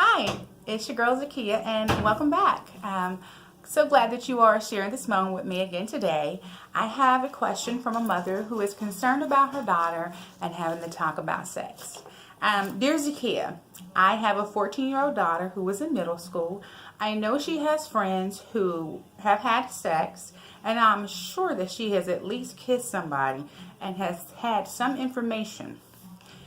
Hi, it's your girl Zakia, and welcome back. So glad that you are sharing this moment with me again today. I have a question from a mother who is concerned about her daughter and having to talk about sex. Dear Zakia, I have a 14-year-old daughter who is in middle school. I know she has friends who have had sex, and I'm sure that she has at least kissed somebody and has had some information.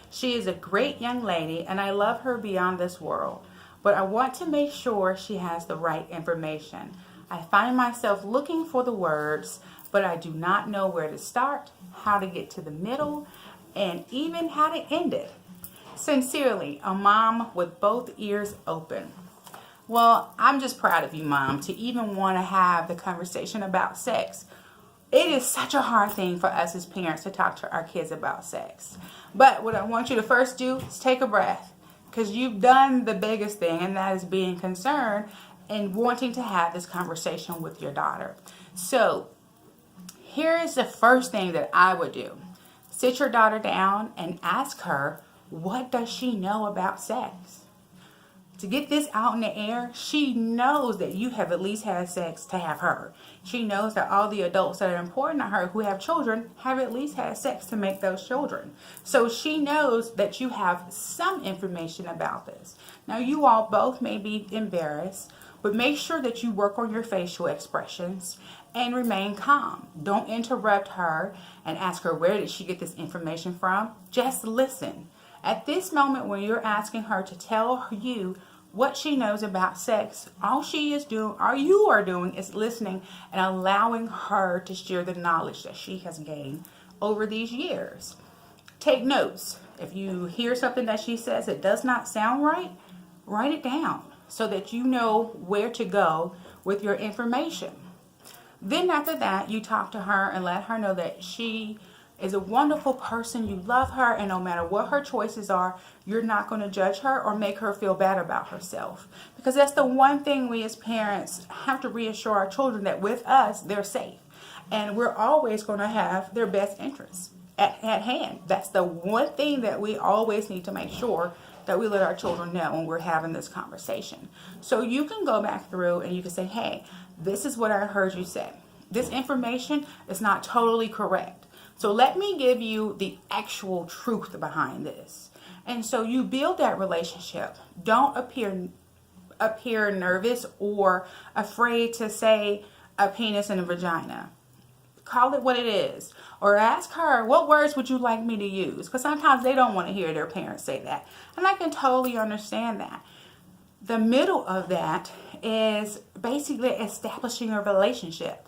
She is a great young lady and I love her beyond this world, but I want to make sure she has the right information. I find myself looking for the words, but I do not know where to start, how to get to the middle, and even how to end it. Sincerely, a mom with both ears open. Well, I'm just proud of you, Mom, to even want to have the conversation about sex. It is such a hard thing for us as parents to talk to our kids about sex. But what I want you to first do is take a breath, because you've done the biggest thing, and that is being concerned and wanting to have this conversation with your daughter. So here is the first thing that I would do. Sit your daughter down and ask her, what does she know about sex? To get this out in the air, she knows that you have at least had sex to have her. She knows that all the adults that are important to her who have children have at least had sex to make those children. So she knows that you have some information about this. Now, you all both may be embarrassed, but make sure that you work on your facial expressions and remain calm. Don't interrupt her and ask her, where did she get this information from? Just listen. At this moment when you're asking her to tell you what she knows about sex, all you are doing is listening and allowing her to share the knowledge that she has gained over these years. Take notes. If you hear something that she says that does not sound right, write it down so that you know where to go with your information. Then after that, you talk to her and let her know that she is a wonderful person. You love her, and no matter what her choices are, you're not going to judge her or make her feel bad about herself. Because that's the one thing we as parents have to reassure our children, that with us, they're safe. And we're always going to have their best interests at hand. That's the one thing that we always need to make sure that we let our children know when we're having this conversation. So you can go back through and you can say, hey, this is what I heard you say. This information is not totally correct. So let me give you the actual truth behind this. And so you build that relationship. Don't appear nervous or afraid to say a penis and a vagina. Call it what it is. Or ask her, what words would you like me to use? Because sometimes they don't want to hear their parents say that. And I can totally understand that. The middle of that is basically establishing a relationship.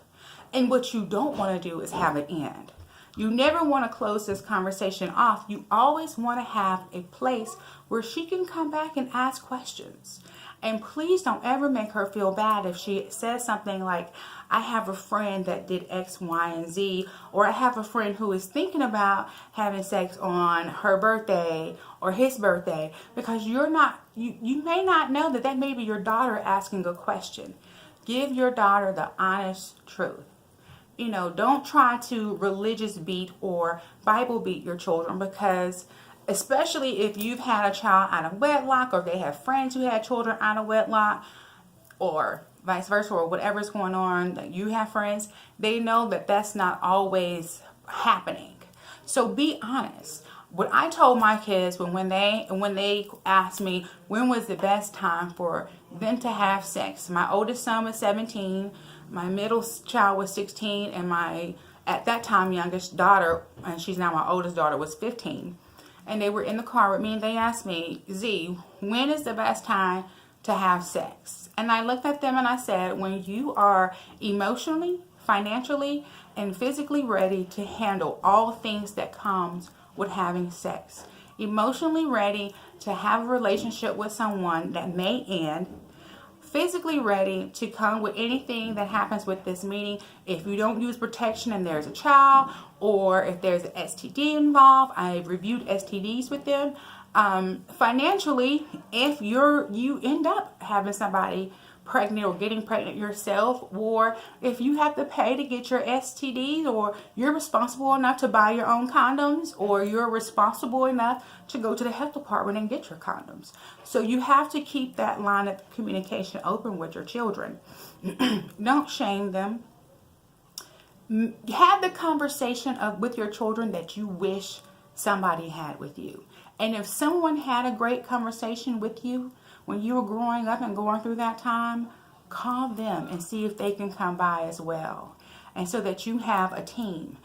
And what you don't want to do is have it end. You never want to close this conversation off. You always want to have a place where she can come back and ask questions. And please don't ever make her feel bad if she says something like, I have a friend that did X, Y, and Z, or I have a friend who is thinking about having sex on her birthday or his birthday, because you may not know that may be your daughter asking a question. Give your daughter the honest truth. Don't try to religious beat or Bible beat your children, because especially if you've had a child out of wedlock, or they have friends who had children out of wedlock, or vice versa, or whatever's going on, that you have friends, they know that that's not always happening. So be honest. What I told my kids when they asked me when was the best time for them to have sex, my oldest son was 17, my middle child was 16, and my, at that time, youngest daughter, and she's now my oldest daughter, was 15. And they were in the car with me, and they asked me, Z, when is the best time to have sex? And I looked at them and I said, when you are emotionally, financially, and physically ready to handle all things that comes with having sex. Emotionally ready to have a relationship with someone that may end. Physically ready to come with anything that happens with this meeting. If you don't use protection and there's a child, or if there's an STD involved, I've reviewed STDs with them. Financially, if you end up having somebody pregnant or getting pregnant yourself, or if you have to pay to get your STDs, or you're responsible enough to buy your own condoms, or you're responsible enough to go to the health department and get your condoms. So you have to keep that line of communication open with your children. Don't shame them. Have the conversation with your children that you wish somebody had with you. And if someone had a great conversation with you when you were growing up and going through that time, call them and see if they can come by as well. And so that you have a team.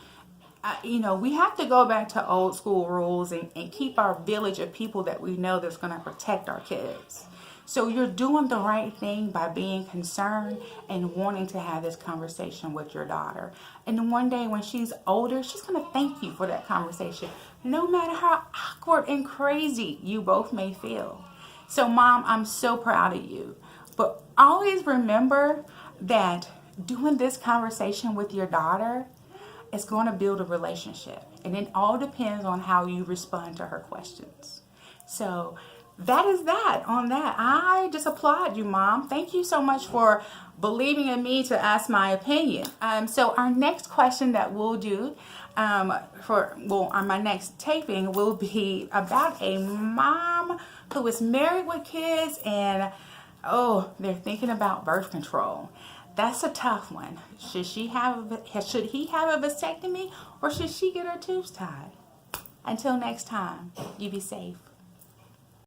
We have to go back to old school rules and keep our village of people that we know that's going to protect our kids. So you're doing the right thing by being concerned and wanting to have this conversation with your daughter. And one day when she's older, she's going to thank you for that conversation, no matter how awkward and crazy you both may feel. So Mom, I'm so proud of you. But always remember that doing this conversation with your daughter is going to build a relationship. And it all depends on how you respond to her questions. So that is that on that. I just applaud you, Mom. Thank you so much for believing in me to ask my opinion. So our next question that we'll do on my next taping will be about a mom who is married with kids and they're thinking about birth control. That's a tough one. Should he have a vasectomy, or should she get her tubes tied? Until next time, you be safe.